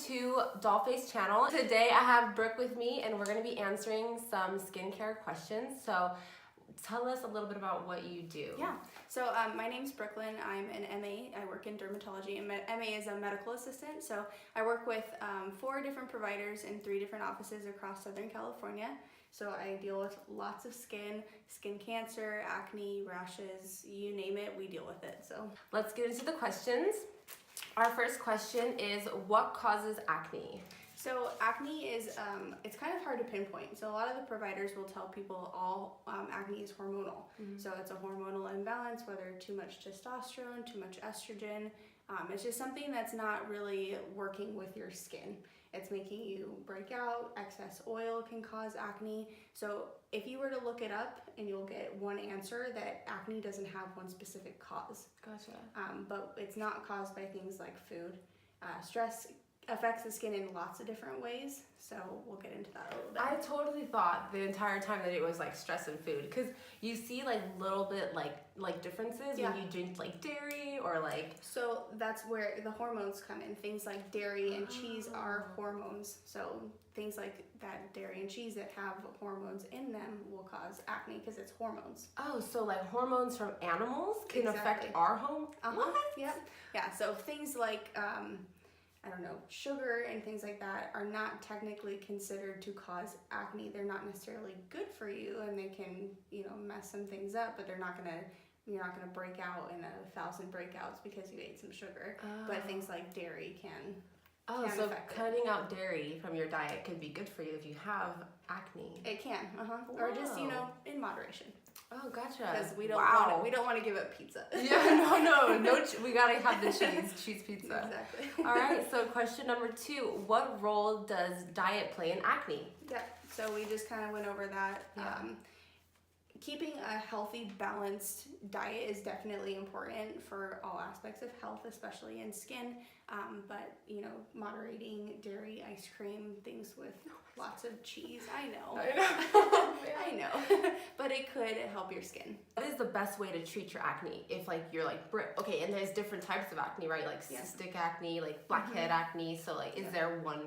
to Dolface channel. Today I have Brooke with me and we're going to be answering some skincare questions. So tell us a little bit about what you do. Yeah, so my name's Brooklyn. I'm an MA. I work in dermatology, and MA is a medical assistant. So I work with 4 different providers in 3 different offices across Southern California. So I deal with lots of skin cancer, acne, rashes, you name it, we deal with it. So let's get into the questions. Our first question is, what causes acne? So acne is, it's kind of hard to pinpoint. So a lot of the providers will tell people all acne is hormonal. So it's a hormonal imbalance, whether too much testosterone, too much estrogen. It's just something that's not really working with your skin. It's making you break out. Excess oil can cause acne. So if you were to look it up, and you'll get one answer that acne doesn't have one specific cause. Gotcha. But it's not caused by things like food. Stress affects the skin in lots of different ways, so we'll get into that a little bit. I totally thought the entire time that it was like stress and food, because you see like little bit like differences when you drink like dairy or like. So that's where the hormones come in. Things like dairy and cheese are hormones. So things like that dairy and cheese that have hormones in them will cause acne because it's hormones. Oh, so like hormones from animals can affect our home? Yep. Yeah. So things like I don't know, sugar and things like that are not technically considered to cause acne. They're not necessarily good for you, and they can, mess some things up, but you're not gonna break out in 1,000 breakouts because you ate some sugar. But things like dairy can so cutting out dairy from your diet could be good for you if you have acne. It can, or just in moderation. Oh, gotcha. Because we don't want to give up pizza. Yeah, no. We gotta have the cheese pizza. Exactly. All right. So question number 2: what role does diet play in acne? Yeah. So we just kind of went over that. Yeah. Keeping a healthy, balanced diet is definitely important for all aspects of health, especially in skin. But moderating dairy, ice cream, things with lots of cheese. I know. I know. But it could help your skin. What is the best way to treat your acne? If you're okay, and there's different types of acne, right? Like cystic acne, like blackhead acne. So is there one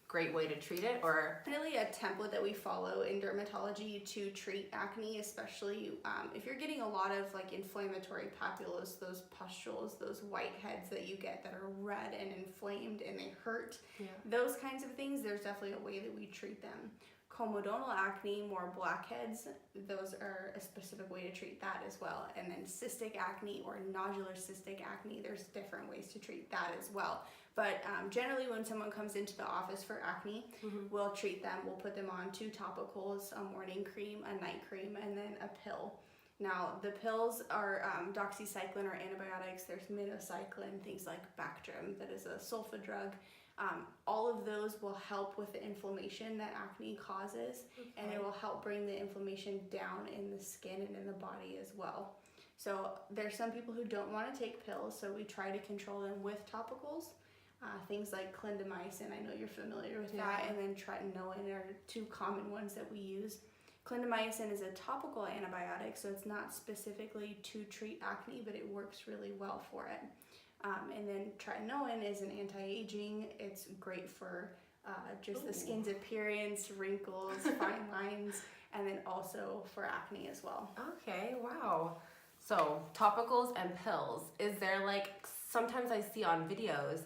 great way to treat it, or? Definitely a template that we follow in dermatology to treat acne, especially if you're getting a lot of inflammatory papules, those pustules, those whiteheads that you get that are red and inflamed and they hurt. Those kinds of things, there's definitely a way that we treat them. Comedonal acne, more blackheads, those are a specific way to treat that as well. And then cystic acne or nodular cystic acne, there's different ways to treat that as well. But generally when someone comes into the office for acne, we'll treat them, we'll put them on 2 topicals, a morning cream, a night cream, and then a pill. Now the pills are doxycycline or antibiotics, there's minocycline, things like Bactrim, that is a sulfa drug. All of those will help with the inflammation that acne causes, and it will help bring the inflammation down in the skin and in the body as well. So there's some people who don't want to take pills, so we try to control them with topicals. Things like clindamycin, I know you're familiar with that, and then tretinoin are 2 common ones that we use. Clindamycin is a topical antibiotic, so it's not specifically to treat acne, but it works really well for it. And then tretinoin is an anti-aging. It's great for just the skin's appearance, wrinkles, fine lines, and then also for acne as well. Okay, wow. So topicals and pills. Is there sometimes I see on videos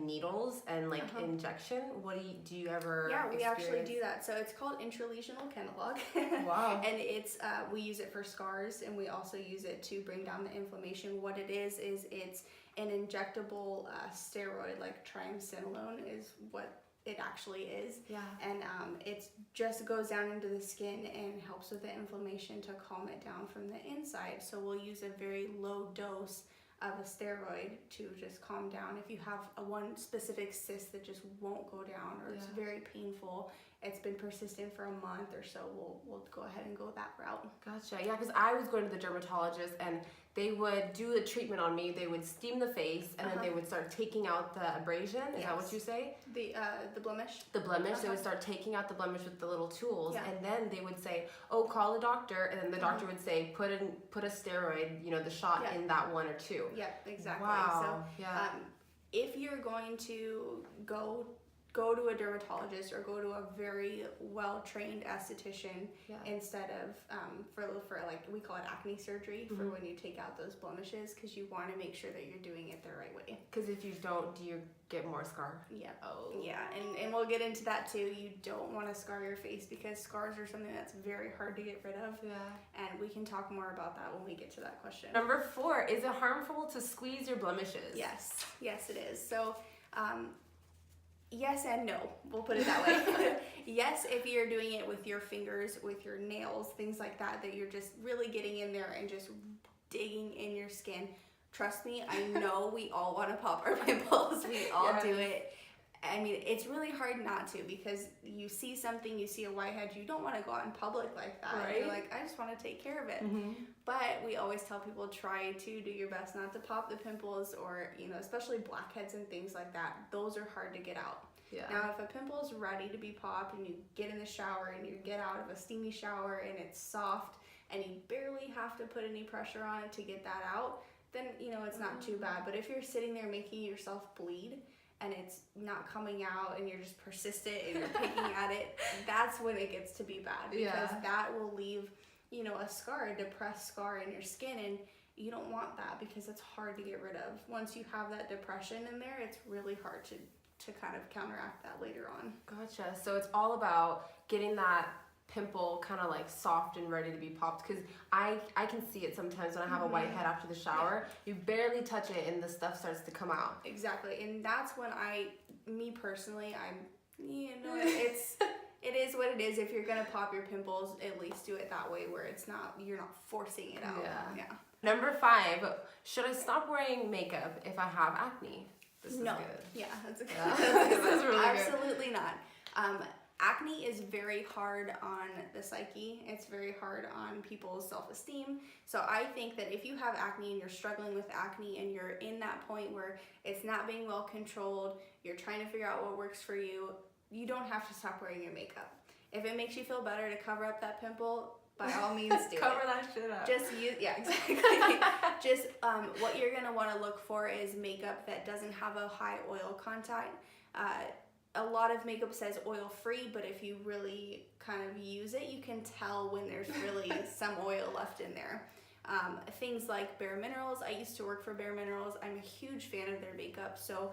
needles and injection? What do you ever we experience? actually do that. So it's called intralesional Kenalog. Wow. And it's we use it for scars, and we also use it to bring down the inflammation. What it is it's an injectable steroid, like triamcinolone is what it actually is. Yeah. And it just goes down into the skin and helps with the inflammation to calm it down from the inside. So we'll use a very low dose of a steroid to just calm down. If you have one specific cyst that just won't go down, or it's very painful, it's been persistent for a month or so, we'll go ahead and go that route. Gotcha. Yeah, because I was going to the dermatologist and they would do the treatment on me. They would steam the face and then they would start taking out the abrasion. Is that what you say? The blemish. The blemish. They would start taking out the blemish with the little tools, and then they would say, "Oh, call the doctor," and then the doctor would say, "Put a steroid, the shot in that 1 or 2." Yeah, exactly. Wow. So, if you're going to go go to a dermatologist or go to a very well-trained esthetician instead of for like, we call it acne surgery, for when you take out those blemishes, because you want to make sure that you're doing it the right way. Because if you don't, do you get more scar? Yeah. Oh. Yeah, and we'll get into that too. You don't want to scar your face, because scars are something that's very hard to get rid of. Yeah. And we can talk more about that when we get to that question. Number 4, is it harmful to squeeze your blemishes? Yes, it is. So, yes and no. We'll put it that way. Yes, if you're doing it with your fingers, with your nails, things like that, that you're just really getting in there and just digging in your skin. Trust me, I know we all want to pop our pimples. We all do it. I mean, it's really hard not to, because you see something, you see a whitehead, you don't want to go out in public like that. Right. You're like, I just want to take care of it. But we always tell people, try to do your best not to pop the pimples, or, you know, especially blackheads and things like that. Those are hard to get out. Yeah. Now, if a pimple is ready to be popped and you get in the shower and you get out of a steamy shower and it's soft and you barely have to put any pressure on it to get that out, then, you know, it's not too bad. But if you're sitting there making yourself bleed and it's not coming out and you're just persistent and you're picking at it, that's when it gets to be bad, because that will leave, you know, a scar, a depressed scar in your skin, and you don't want that, because it's hard to get rid of. Once you have that depression in there, it's really hard to kind of counteract that later on. Gotcha. So it's all about getting that pimple kind of like soft and ready to be popped, because I can see it sometimes when I have a whitehead after the shower. You barely touch it and the stuff starts to come out. Exactly. And that's when me personally, you know, it is what it is. If you're gonna pop your pimples, at least do it that way, where you're not forcing it out. Yeah. Number 5, should I stop wearing makeup if I have acne? This is good. Yeah, that's a good. This is really Absolutely not. Acne is very hard on the psyche. It's very hard on people's self-esteem. So I think that if you have acne and you're struggling with acne and you're in that point where it's not being well controlled, you're trying to figure out what works for you, you don't have to stop wearing your makeup. If it makes you feel better to cover up that pimple, by all means do Cover that shit up. Just use, exactly. Just what you're gonna want to look for is makeup that doesn't have a high oil content. A lot of makeup says oil free, but if you really kind of use it, you can tell when there's really some oil left in there. Things like Bare Minerals. I used to work for Bare Minerals. I'm a huge fan of their makeup. So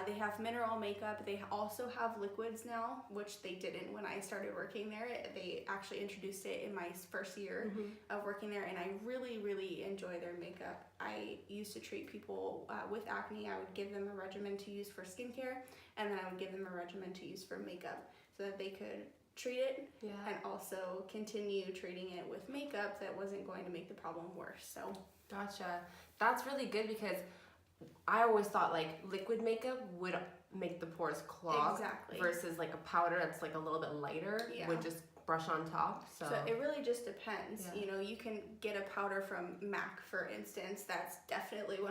they have mineral makeup. They also have liquids now, which they didn't when I started working there. They actually introduced it in my first year of working there, and I really, really enjoy their makeup. I used to treat people with acne. I would give them a regimen to use for skincare, and then I would give them a regimen to use for makeup, so that they could treat it and also continue treating it with makeup that wasn't going to make the problem worse. So gotcha. That's really good, because I always thought like liquid makeup would make the pores clog, versus like a powder that's like a little bit lighter would just brush on top. So it really just depends. You know, you can get a powder from MAC, for instance, that's definitely 100%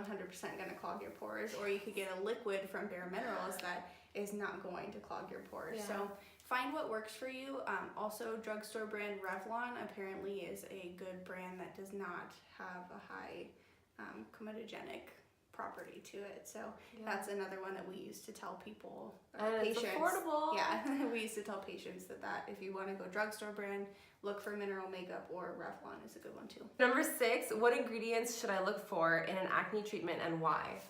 going to clog your pores, or you could get a liquid from Bare Minerals that is not going to clog your pores. So find what works for you. Also, drugstore brand Revlon apparently is a good brand that does not have a high comedogenic property to it. So that's another one that we used to tell people, patients. It's affordable. Yeah, we used to tell patients that if you want to go drugstore brand, look for mineral makeup, or Revlon is a good one too. Number 6, what ingredients should I look for in an acne treatment, and why?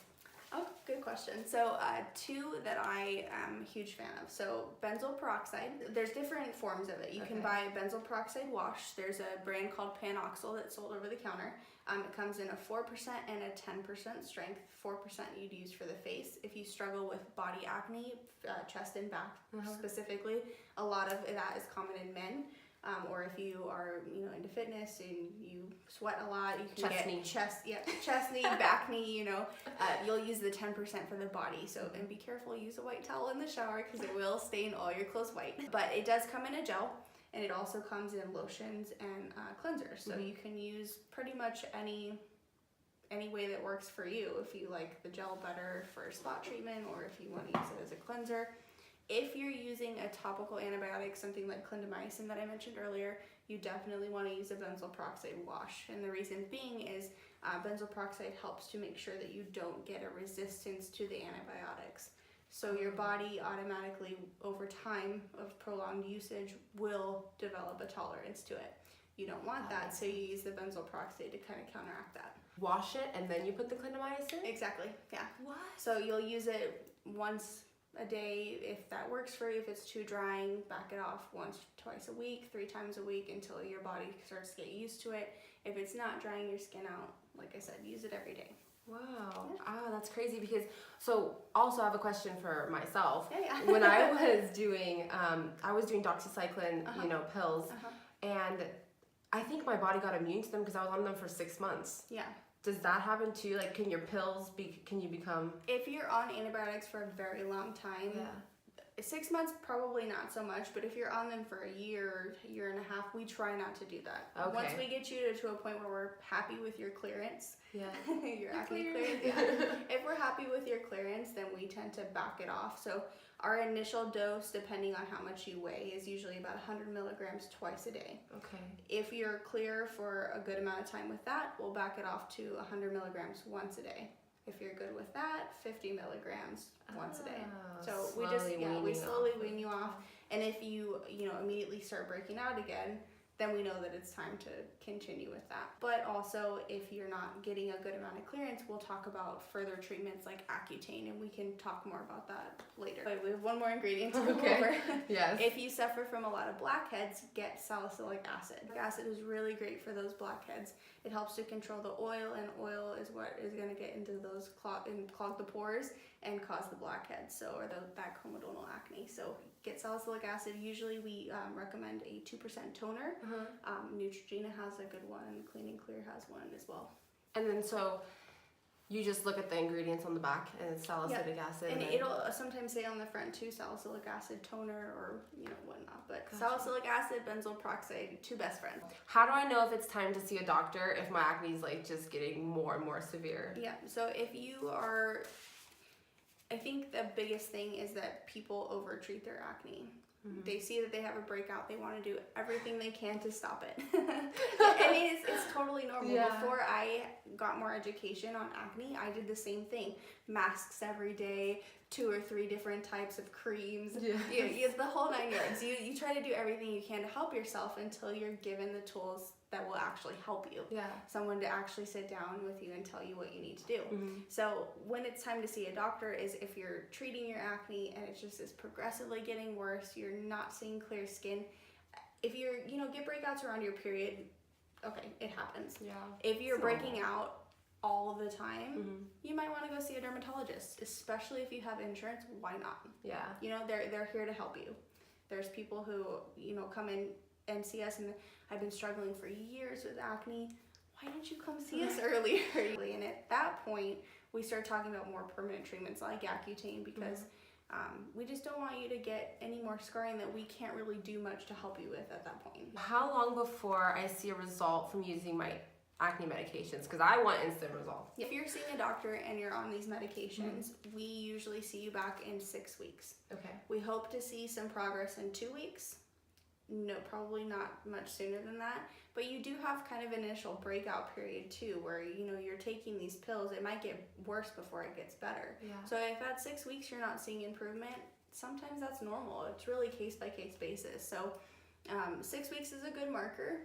Oh, good question. So 2 that I am a huge fan of. So benzoyl peroxide. There's different forms of it. You can buy a benzoyl peroxide wash. There's a brand called Panoxyl that's sold over the counter. It comes in a 4% and a 10% strength. 4% you'd use for the face. If you struggle with body acne, chest and back specifically, a lot of that is common in men. Or if you are, you know, into fitness and you sweat a lot, you can get chest knee, back knee, you know, you'll use the 10% for the body. So, and be careful, use a white towel in the shower, because it will stain all your clothes white. But it does come in a gel, and it also comes in lotions and cleansers. So you can use pretty much any way that works for you. If you like the gel better for spot treatment, or if you want to use it as a cleanser. If you're using a topical antibiotic, something like clindamycin that I mentioned earlier, you definitely want to use a benzoyl peroxide wash. And the reason being is benzoyl peroxide helps to make sure that you don't get a resistance to the antibiotics. So your body automatically, over time of prolonged usage, will develop a tolerance to it. You don't want that, so you use the benzoyl peroxide to kind of counteract that. Wash it and then you put the clindamycin? Exactly, yeah. What? So you'll use it once a day if that works for you. If it's too drying, back it off once, twice a week, 3 times a week until your body starts to get used to it. If it's not drying your skin out, like I said, use it every day. Wow. Yeah. Oh, that's crazy because, so also I have a question for myself. Yeah. When I was doing doxycycline, pills, and I think my body got immune to them because I was on them for 6 months. Yeah. Does that happen too? Like, can your pills can you become? If you're on antibiotics for a very long time, 6 months probably not so much, but if you're on them for a year and a half, we try not to do that. Okay. Once we get you to a point where we're happy with your clearance, your acne clearance, if we're happy with your clearance, then we tend to back it off. So our initial dose, depending on how much you weigh, is usually about 100 milligrams twice a day. Okay. If you're clear for a good amount of time with that, we'll back it off to 100 milligrams once a day. If you're good with that, 50 milligrams once a day. So we slowly wean you off. And if you immediately start breaking out again, then we know that it's time to continue with that. But also, if you're not getting a good amount of clearance, we'll talk about further treatments like Accutane, and we can talk more about that later. But we have one more ingredient to go over. Yes. If you suffer from a lot of blackheads, get salicylic acid. Acid is really great for those blackheads. It helps to control the oil, and oil is what is going to get into those clog the pores and cause the blackheads, that comedonal acne. So get salicylic acid. Usually we recommend a 2% toner. Neutrogena has a good one. Clean and Clear has one as well. And then so you just look at the ingredients on the back and it's salicylic acid. And it'll sometimes say on the front too, salicylic acid toner or whatnot. But salicylic acid, benzoyl peroxide, 2 best friends. How do I know if it's time to see a doctor if my acne is like just getting more and more severe? Yeah, so if you are, I think the biggest thing is that people overtreat their acne. They see that they have a breakout, they want to do everything they can to stop it. I mean, it's totally normal. Yeah. Before I got more education on acne, I did the same thing. Masks every day, 2 or 3 different types of creams. Yeah, the whole 9 yards. You try to do everything you can to help yourself until you're given the tools that will actually help you. Yeah. Someone to actually sit down with you and tell you what you need to do. So when it's time to see a doctor is if you're treating your acne and it just is progressively getting worse, you're not seeing clear skin. If you're, get breakouts around your period, okay, it happens. Yeah. If you're breaking out all of the time, you might want to go see a dermatologist, especially if you have insurance. Why not? Yeah. They're here to help you. There's people who, come in and see us and I've been struggling for years with acne. Why didn't you come see us earlier? And at that point, we start talking about more permanent treatments like Accutane because we just don't want you to get any more scarring that we can't really do much to help you with at that point. How long before I see a result from using my acne medications? Because I want instant results. If you're seeing a doctor and you're on these medications, we usually see you back in 6 weeks. Okay. We hope to see some progress in 2 weeks. No, probably not much sooner than that. But you do have kind of an initial breakout period too, where you're taking these pills. It might get worse before it gets better. Yeah. So if at 6 weeks you're not seeing improvement, sometimes that's normal. It's really case by case basis. So 6 weeks is a good marker.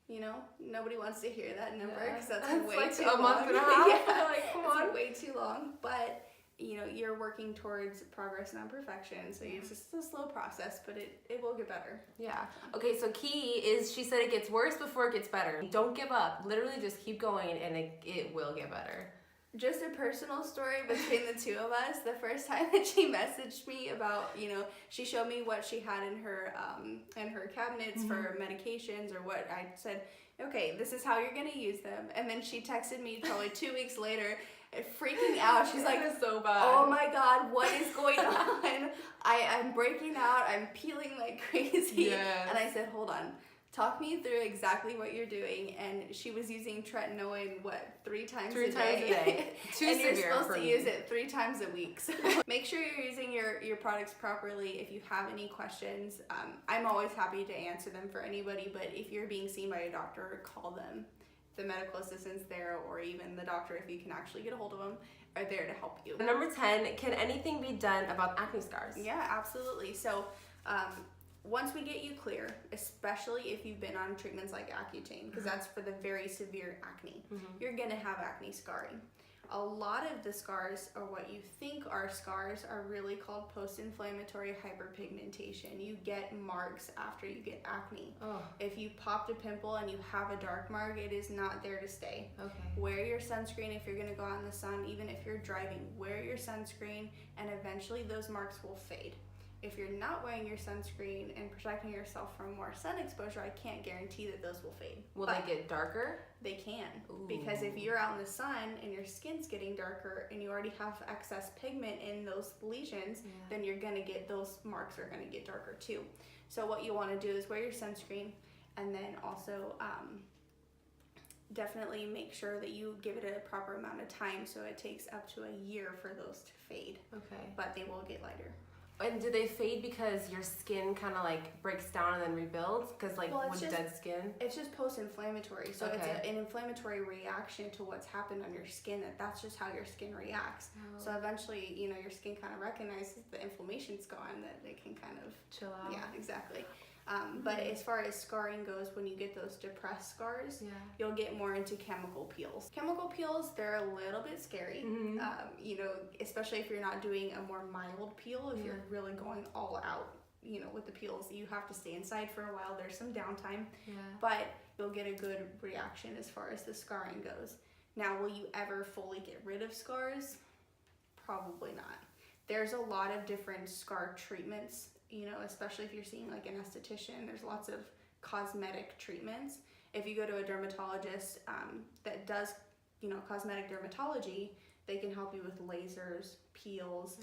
Nobody wants to hear that number because that's way like too a long. month and a half. Yeah, Like, come on. it's way too long. But you're working towards progress, not perfection. So it's just a slow process, but it will get better. Yeah. Okay, so key is she said it gets worse before it gets better. Don't give up. Literally just keep going and it will get better. Just a personal story between the two of us. The first time that she messaged me about, she showed me what she had in her cabinets for medications or what I said, okay, this is how you're going to use them. And then she texted me probably 2 weeks later, freaking out. She's like, so bad. Oh my God, what is going on? I'm breaking out. I'm peeling like crazy. Yes. And I said, hold on. Talk me through exactly what you're doing. And she was using tretinoin, 3 times a day? Too and severe. you're supposed for to me. use it 3 times a week. So make sure you're using your products properly. If you have any questions, I'm always happy to answer them for anybody. But if you're being seen by a doctor, call them the medical assistants there, or even the doctor, if you can actually get a hold of them, are there to help you. Number 10, can anything be done about acne scars? Yeah, absolutely. So once we get you clear, especially if you've been on treatments like Accutane, because that's for the very severe acne, you're going to have acne scarring. A lot of the scars, or what you think are scars, are really called post-inflammatory hyperpigmentation. You get marks after you get acne. Oh. If you popped a pimple and you have a dark mark, it is not there to stay. Okay. Wear your sunscreen if you're going to go out in the sun. Even if you're driving, wear your sunscreen, and eventually those marks will fade. If you're not wearing your sunscreen and protecting yourself from more sun exposure, I can't guarantee that those will fade. Will they get darker? They can. Ooh. Because if you're out in the sun and your skin's getting darker and you already have excess pigment in those lesions, then you're going to get, those marks are going to get darker too. So what you want to do is wear your sunscreen, and then also definitely make sure that you give it a proper amount of time, so it takes up to a year for those to fade. Okay. But they will get lighter. And do they fade because your skin kind of like breaks down and then rebuilds? Because like with dead skin? It's just post-inflammatory. So it's an inflammatory reaction to what's happened on your skin. That's just how your skin reacts. Oh. So eventually, you know, your skin kind of recognizes the inflammation's gone, that it can kind of chill out. Yeah, exactly. But as far as scarring goes, when you get those depressed scars, you'll get more into chemical peels. Chemical peels, they're a little bit scary, you know, especially if you're not doing a more mild peel. If you're really going all out, you know, with the peels, you have to stay inside for a while. There's some downtime, but you'll get a good reaction as far as the scarring goes. Now, will you ever fully get rid of scars? Probably not. There's a lot of different scar treatments, you know, especially if you're seeing like an esthetician. There's lots of cosmetic treatments. If you go to a dermatologist that does, you know, cosmetic dermatology, they can help you with lasers, peels.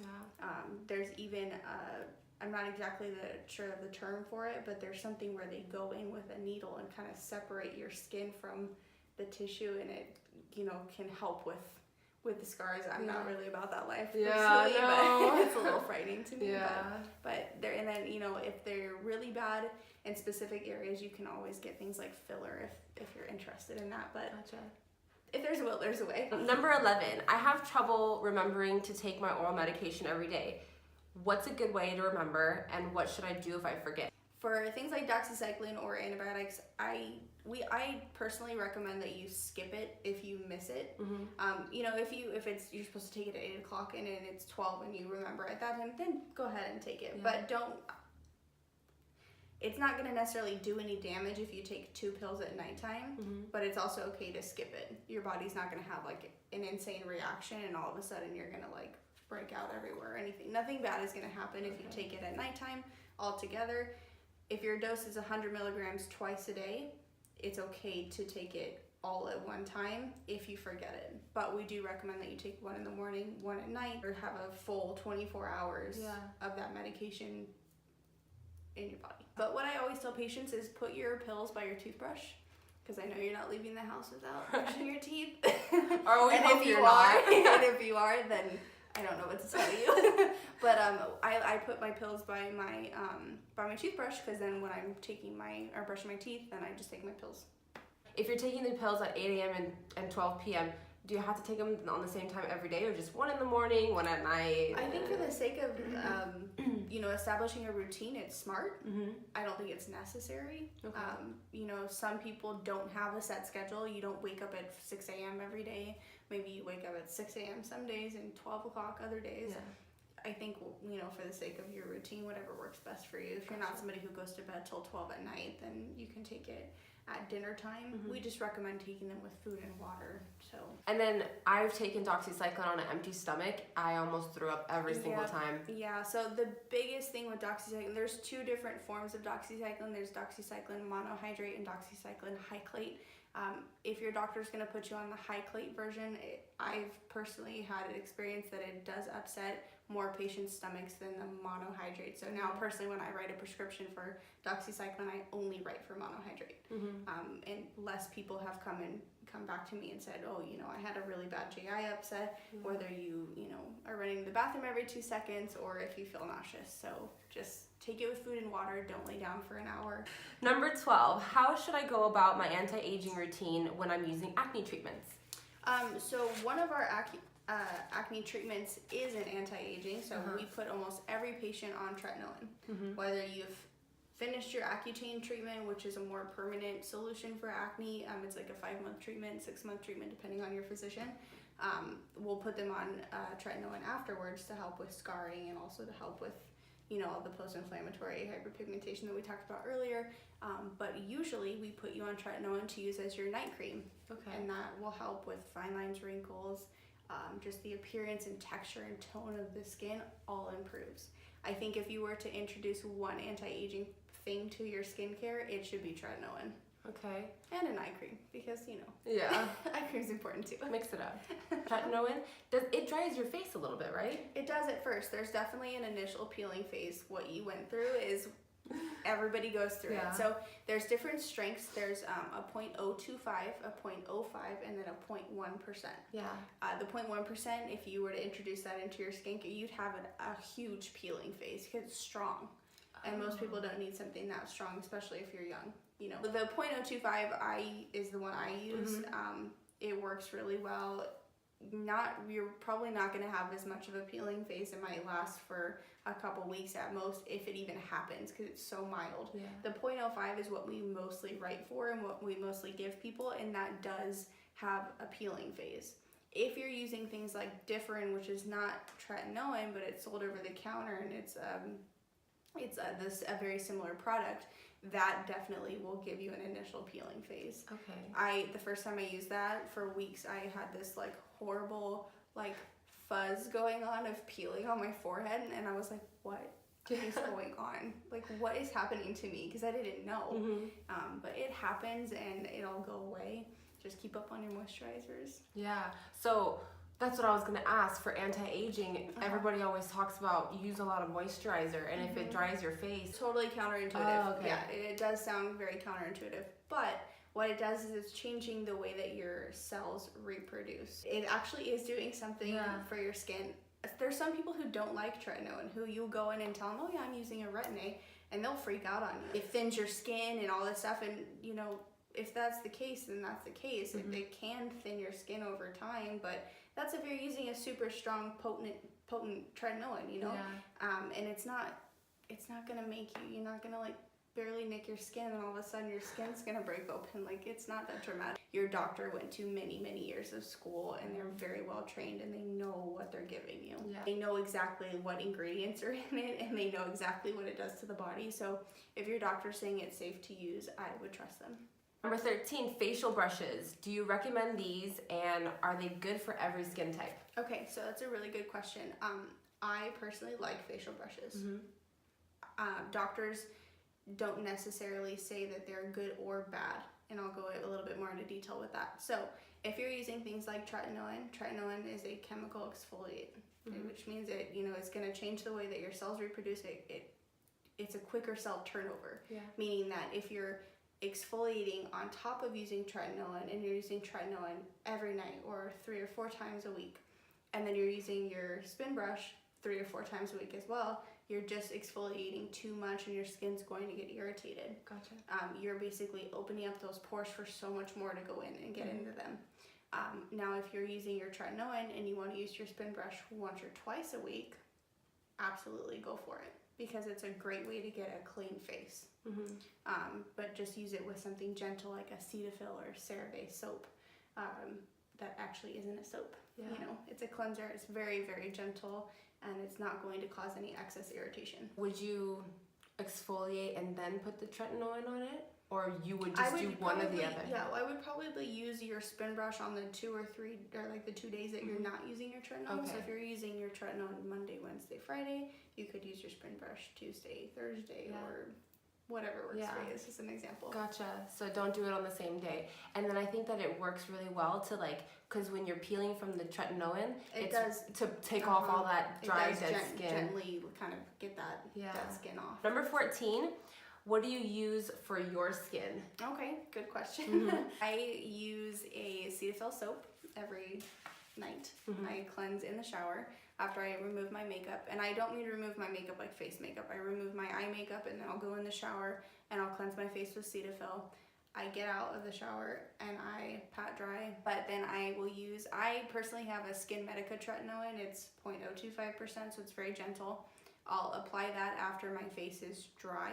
There's even, I'm not exactly sure of the term for it, but there's something where they go in with a needle and kind of separate your skin from the tissue, and it, you know, can help with the scars. I'm not really about that life personally, but it's a little frightening to me. But there, and then, you know, if they're really bad in specific areas, you can always get things like filler if you're interested in that. But if there's a will, there's a way. Number 11, I have trouble remembering to take my oral medication every day. What's a good way to remember, and what should I do if I forget? For things like doxycycline or antibiotics, I personally recommend that you skip it if you miss it. You know, if you're supposed to take it at 8 o'clock and it's 12 and you remember at that time, then go ahead and take it. But it's not going to necessarily do any damage if you take 2 pills at nighttime, but it's also okay to skip it. Your body's not going to have like an insane reaction and all of a sudden you're going to like break out everywhere or anything. Nothing bad is going to happen if you take it at nighttime altogether. If your dose is 100 milligrams twice a day, it's okay to take it all at one time if you forget it. But we do recommend that you take 1 in the morning, 1 at night, or have a full 24 hours of that medication in your body. But what I always tell patients is put your pills by your toothbrush, because I know you're not leaving the house without brushing your teeth. Or and if you are, and if you are, then I don't know what to tell you. But I put my pills by my toothbrush, because then when I'm brushing my teeth, then I just take my pills. If you're taking the pills at 8 a.m. and 12 p.m., do you have to take them on the same time every day, or just 1 in the morning, 1 at night? I think for the sake of you know, establishing a routine, it's smart. I don't think it's necessary. You know, some people don't have a set schedule. You don't wake up at 6 a.m. every day. Maybe you wake up at 6 a.m. some days and 12 o'clock other days. I think, you know, for the sake of your routine, whatever works best for you. If you're not somebody who goes to bed till 12 at night, then you can take it at dinner time. We just recommend taking them with food and water. So. And then I've taken doxycycline on an empty stomach. I almost threw up every single time. Yeah, so the biggest thing with doxycycline, there's 2 different forms of doxycycline. There's doxycycline monohydrate and doxycycline hyclate. If your doctor's going to put you on the hyclate version, I've personally had an experience that it does upset more patients' stomachs than the monohydrate. So now personally, when I write a prescription for doxycycline, I only write for monohydrate. And less people have come back to me and said, oh, you know, I had a really bad GI upset, whether you know, are running to the bathroom every 2 seconds or if you feel nauseous. So just take it with food and water. Don't lay down for an hour. Number 12, how should I go about my anti-aging routine when I'm using acne treatments? So one of our acne treatments is an anti-aging. So we put almost every patient on tretinoin. Whether you've finished your Accutane treatment, which is a more permanent solution for acne, it's like a 5-month treatment, 6-month treatment, depending on your physician. We'll put them on tretinoin afterwards to help with scarring and also to help with, all the post-inflammatory hyperpigmentation that we talked about earlier. But usually we put you on tretinoin to use as your night cream. Okay. And that will help with fine lines, wrinkles, just the appearance and texture and tone of the skin all improves. I think if you were to introduce one anti-aging thing to your skincare, it should be tretinoin. Okay. And an eye cream, because Yeah. eye cream's important too. Mix it up. Tretinoin, it dries your face a little bit, right? It does at first. There's definitely an initial peeling phase. What you went through is everybody goes through it. So there's different strengths. There's a 0.025, a 0.05, and then a 0.1%. Yeah. The 0.1%, if you were to introduce that into your skincare, you'd have a huge peeling phase because it's strong. And most people don't need something that strong, especially if you're young. The 0.025 is the one I use. It works really well. You're probably not going to have as much of a peeling phase. It might last for a couple weeks at most, if it even happens, because it's so mild. Yeah. The 0.05 is what we mostly write for and what we mostly give people, and that does have a peeling phase. If you're using things like Differin, which is not tretinoin, but it's sold over the counter, and it's a very similar product, that definitely will give you an initial peeling phase. Okay. The first time I used that, for weeks I had this horrible fuzz going on of peeling on my forehead, and I was like, what is going on? What is happening to me? Because I didn't know. But it happens and it'll go away. Just keep up on your moisturizers. Yeah. So that's what I was gonna ask for anti-aging. Everybody always talks about use a lot of moisturizer, and if it dries your face. Totally counterintuitive. Oh, okay. Yeah, it does sound very counterintuitive, but what it does is it's changing the way that your cells reproduce. It actually is doing something for your skin. There's some people who don't like tretinoin, who you'll go in and tell them, oh yeah, I'm using a Retin-A, and they'll freak out on you. It thins your skin and all this stuff, and if that's the case, then that's the case. It can thin your skin over time, but that's if you're using a super strong, potent tretinoin, and it's not gonna make you're not gonna barely nick your skin and all of a sudden your skin's gonna break open. It's not that dramatic. Your doctor went to many, many years of school, and they're very well trained, and they know what they're giving you. Yeah. They know exactly what ingredients are in it, and they know exactly what it does to the body. So if your doctor's saying it's safe to use, I would trust them. Number 13, facial brushes. Do you recommend these, and are they good for every skin type? Okay, so that's a really good question. I personally like facial brushes. Doctors don't necessarily say that they're good or bad, and I'll go a little bit more into detail with that. So if you're using things like tretinoin is a chemical exfoliant, which means it's going to change the way that your cells reproduce. It's a quicker cell turnover, meaning that if you're exfoliating on top of using tretinoin, and you're using tretinoin every night or 3 or 4 times a week, and then you're using your spin brush 3 or 4 times a week as well, you're just exfoliating too much and your skin's going to get irritated. Gotcha. You're basically opening up those pores for so much more to go in and get into them. Now if you're using your tretinoin and you want to use your spin brush once or twice a week, absolutely go for it, because it's a great way to get a clean face. But just use it with something gentle like a Cetaphil or CeraVe soap that actually isn't a soap. It's a cleanser. It's very, very gentle, and it's not going to cause any excess irritation. Would you exfoliate and then put the tretinoin on it, or you would just do one or the other? Yeah, I would probably use your spin brush on the 2 or 3 or the 2 days that you're not using your tretinoin. So if you're using your tretinoin Monday, Wednesday, Friday, you could use your spin brush Tuesday, Thursday, or whatever works for you. This is an example. Gotcha. So don't do it on the same day. And then I think that it works really well to because when you're peeling from the tretinoin, it does to take off all that dry, dead skin. Gently kind of get that skin off. Number 14, what do you use for your skin? Okay, good question. I use a Cetaphil soap every night. Mm-hmm. I cleanse in the shower after I remove my makeup. And I don't mean to remove my makeup like face makeup. I remove my eye makeup and then I'll go in the shower and I'll cleanse my face with Cetaphil. I get out of the shower and I pat dry, but then I personally have a Skin Medica tretinoin. It's 0.025%, so it's very gentle. I'll apply that after my face is dry.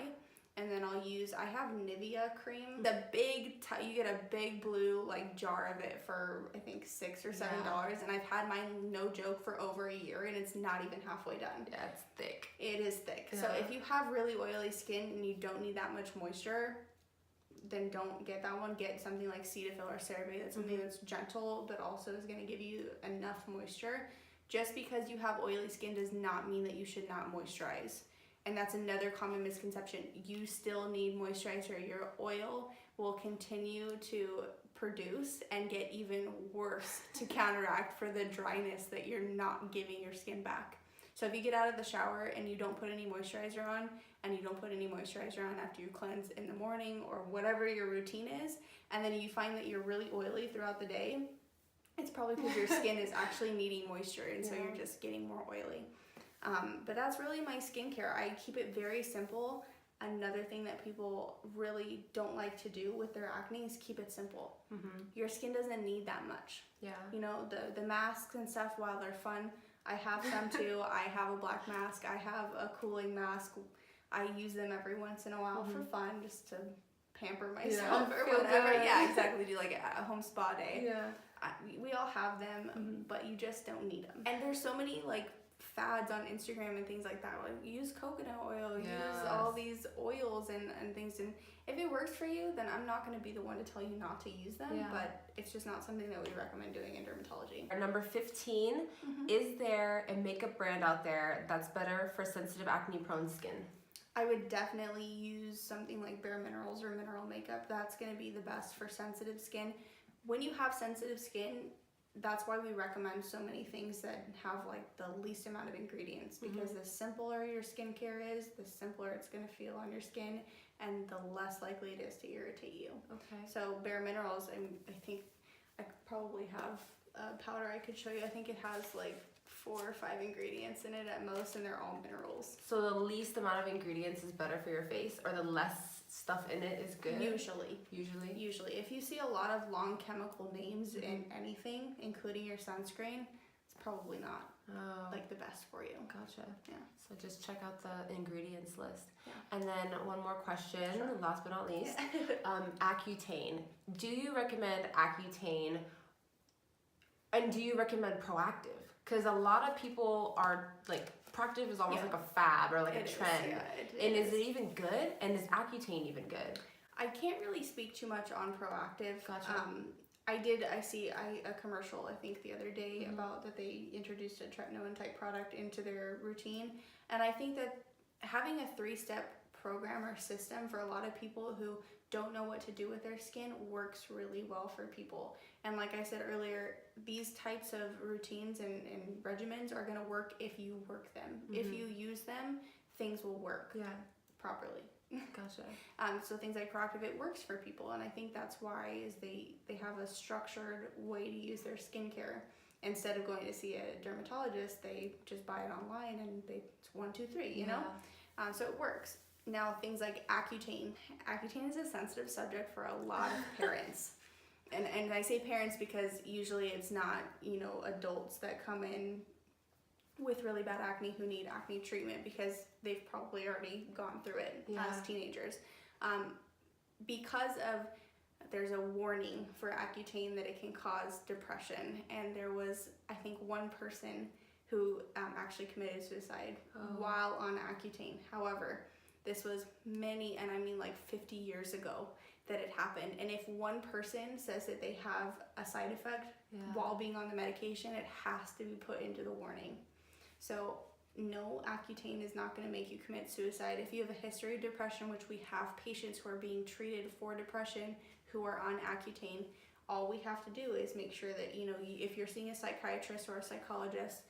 And then I have Nivea cream. You get a big blue like jar of it for I think $6 or $7. And I've had mine, no joke, for over a year and it's not even halfway done. Yeah, it's thick. It is thick. Yeah. So if you have really oily skin and you don't need that much moisture, then don't get that one. Get something like Cetaphil or CeraVe. That's something that's gentle but also is going to give you enough moisture. Just because you have oily skin does not mean that you should not moisturize. And that's another common misconception. You still need moisturizer. Your oil will continue to produce and get even worse to counteract for the dryness that you're not giving your skin back. So if you get out of the shower and you don't put any moisturizer on, and you don't put any moisturizer on after you cleanse in the morning or whatever your routine is, and then you find that you're really oily throughout the day, it's probably because your skin is actually needing moisture, and so you're just getting more oily. But that's really my skincare. I keep it very simple. Another thing that people really don't like to do with their acne is keep it simple. Your skin doesn't need that much. Yeah. You know, the masks and stuff, while they're fun, I have some too. I have a black mask. I have a cooling mask. I use them every once in a while for fun, just to pamper myself or whatever. Good. Yeah, exactly. Do like a home spa day. Yeah. We all have them, but you just don't need them. And there's so many like fads on Instagram and things like that. Like use coconut oil, use all these oils and things. And if it works for you, then I'm not going to be the one to tell you not to use them. But it's just not something that we recommend doing in dermatology. Our number 15, is there a makeup brand out there that's better for sensitive acne prone skin? I would definitely use something like Bare Minerals or Mineral Makeup. That's going to be the best for sensitive skin. When you have sensitive skin, that's why we recommend so many things that have like the least amount of ingredients, because the simpler your skincare is, the simpler it's going to feel on your skin and the less likely it is to irritate you. Okay. So Bare Minerals, I think I probably have a powder I could show you. I think it has like 4 or 5 ingredients in it at most, and they're all minerals. So the least amount of ingredients is better for your face, or the less stuff in it is good? Usually. If you see a lot of long chemical names in anything, including your sunscreen, it's probably not like the best for you. Gotcha. Yeah. So just check out the ingredients list. Yeah. And then one more question, last but not least. Yeah. Accutane. Do you recommend Accutane, and do you recommend Proactive? Because a lot of people are like, Proactive is almost like a fab or like a trend. And is it even good? And is Accutane even good? I can't really speak too much on Proactive. Gotcha. I see a commercial, I think the other day, about that they introduced a tretinoin type product into their routine. And I think that having a 3-step program or system for a lot of people who don't know what to do with their skin works really well for people. And like I said earlier, these types of routines and regimens are going to work if you work them. If you use them, things will work properly. Gotcha. So things like Proactive, it works for people, and I think that's why is they have a structured way to use their skincare. Instead of going to see a dermatologist, they just buy it online and it's 1, 2, 3, you know? So it works. Now, things like Accutane. Accutane is a sensitive subject for a lot of parents. And I say parents because usually it's not, you know, adults that come in with really bad acne who need acne treatment because they've probably already gone through it as teenagers. Because of, there's a warning for Accutane that it can cause depression. And there was, I think, one person who actually committed suicide while on Accutane. However, this was many, and I mean like 50 years ago that it happened. And if one person says that they have a side effect while being on the medication, it has to be put into the warning. So no, Accutane is not going to make you commit suicide. If you have a history of depression, which we have patients who are being treated for depression who are on Accutane, all we have to do is make sure that, you know, if you're seeing a psychiatrist or a psychologist,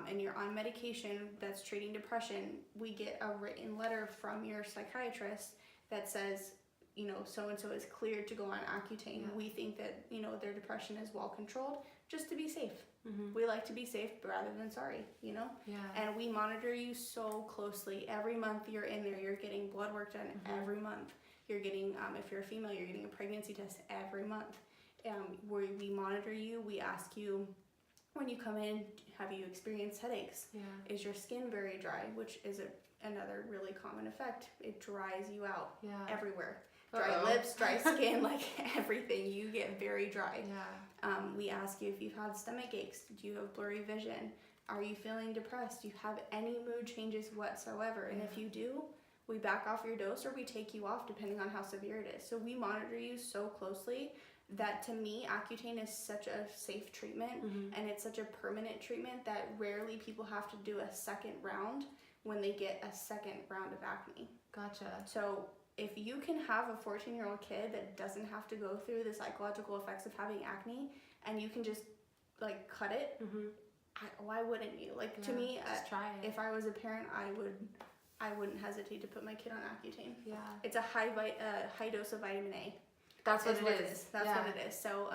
and you're on medication that's treating depression, we get a written letter from your psychiatrist that says you know, so-and-so is cleared to go on Accutane. We think that, you know, their depression is well controlled, just to be safe. We like to be safe rather than sorry, you know? And we monitor you so closely. Every month you're in there, you're getting blood work done every month. You're getting, if you're a female, you're getting a pregnancy test every month. Where we monitor you, we ask you, when you come in, have you experienced headaches? Is your skin very dry, which is another really common effect. It dries you out everywhere. Dry lips, dry skin, like everything. You get very dry. We ask you if you've had stomach aches. Do you have blurry vision? Are you feeling depressed? Do you have any mood changes whatsoever? And if you do, we back off your dose or we take you off depending on how severe it is. So we monitor you so closely that, to me, Accutane is such a safe treatment and it's such a permanent treatment that rarely people have to do a second round when they get a second round of acne. Gotcha. So if you can have a 14-year-old kid that doesn't have to go through the psychological effects of having acne, and you can just like cut it, why wouldn't you? Like, to me, just try it. If I was a parent, I wouldn't hesitate to put my kid on Accutane. It's a high dose of vitamin A. That's what it is. That's what it is. So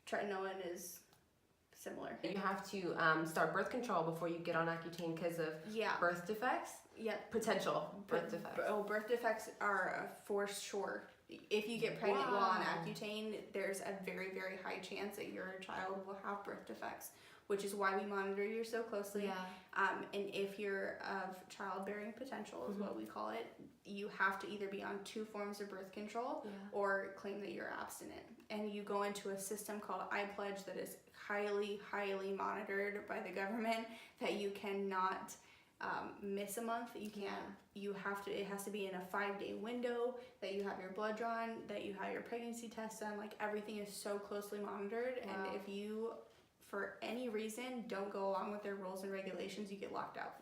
tretinoin is similar. You have to start birth control before you get on Accutane because of birth defects. Potential birth defects. Birth defects are for sure. If you get pregnant while on Accutane, there's a very, very high chance that your child will have birth defects, which is why we monitor you so closely. And if you're of childbearing potential, is what we call it, you have to either be on 2 forms of birth control or claim that you're abstinent. And you go into a system called iPledge that is highly, highly monitored by the government, that you cannot miss a month. You can't. You have to. It has to be in a 5-day window. That you have your blood drawn. That you have your pregnancy test done. Like, everything is so closely monitored. And if you, for any reason, don't go along with their rules and regulations, you get locked out.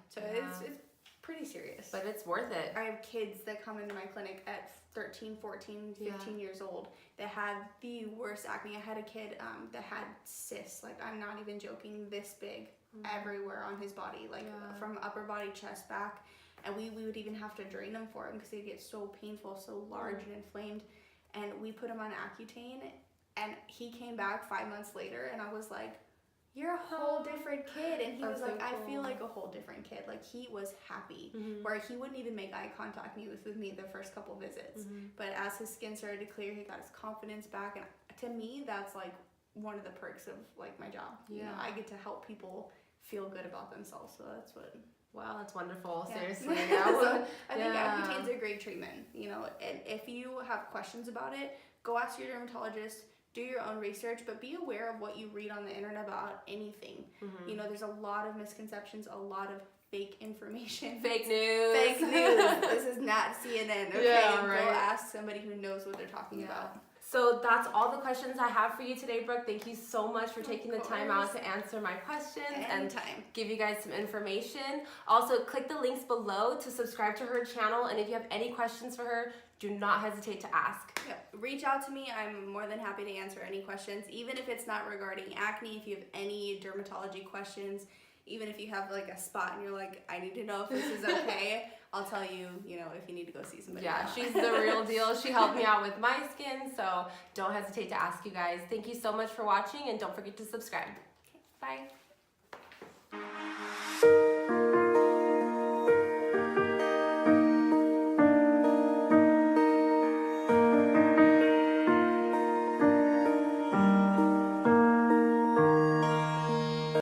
So it's pretty serious. But it's worth it. I have kids that come into my clinic at 13, 14, 15 years old that had the worst acne. I had a kid that had cysts. Like, I'm not even joking, this big. Everywhere on his body, like from upper body, chest, back, and we would even have to drain them for him because they get so painful, so large and inflamed. And we put him on Accutane, and he came back 5 months later, and I was like, "You're a whole different kid." And he was like, "I feel like a whole different kid." Like, he was happy, where he wouldn't even make eye contact with me the first couple visits. But as his skin started to clear, he got his confidence back, and to me, that's like one of the perks of like my job. You know, I get to help people feel good about themselves, so that's what. Wow, that's wonderful. Seriously. So I think Accutane's a great treatment, you know, and if you have questions about it, go ask your dermatologist, do your own research, but be aware of what you read on the internet about anything. You know, there's a lot of misconceptions, a lot of fake information. Fake news. Fake news. This is not CNN, okay? Go ask somebody who knows what they're talking about. So that's all the questions I have for you today, Brooke. Thank you so much for taking the time out to answer my questions and give you guys some information. Also, click the links below to subscribe to her channel. And if you have any questions for her, do not hesitate to ask. Reach out to me. I'm more than happy to answer any questions, even if it's not regarding acne. If you have any dermatology questions, even if you have like a spot and you're like, I need to know if this is okay, I'll tell you, you know, if you need to go see somebody. She's the real deal. She helped me out with my skin, so don't hesitate to ask, you guys. Thank you so much for watching, and don't forget to subscribe. Bye.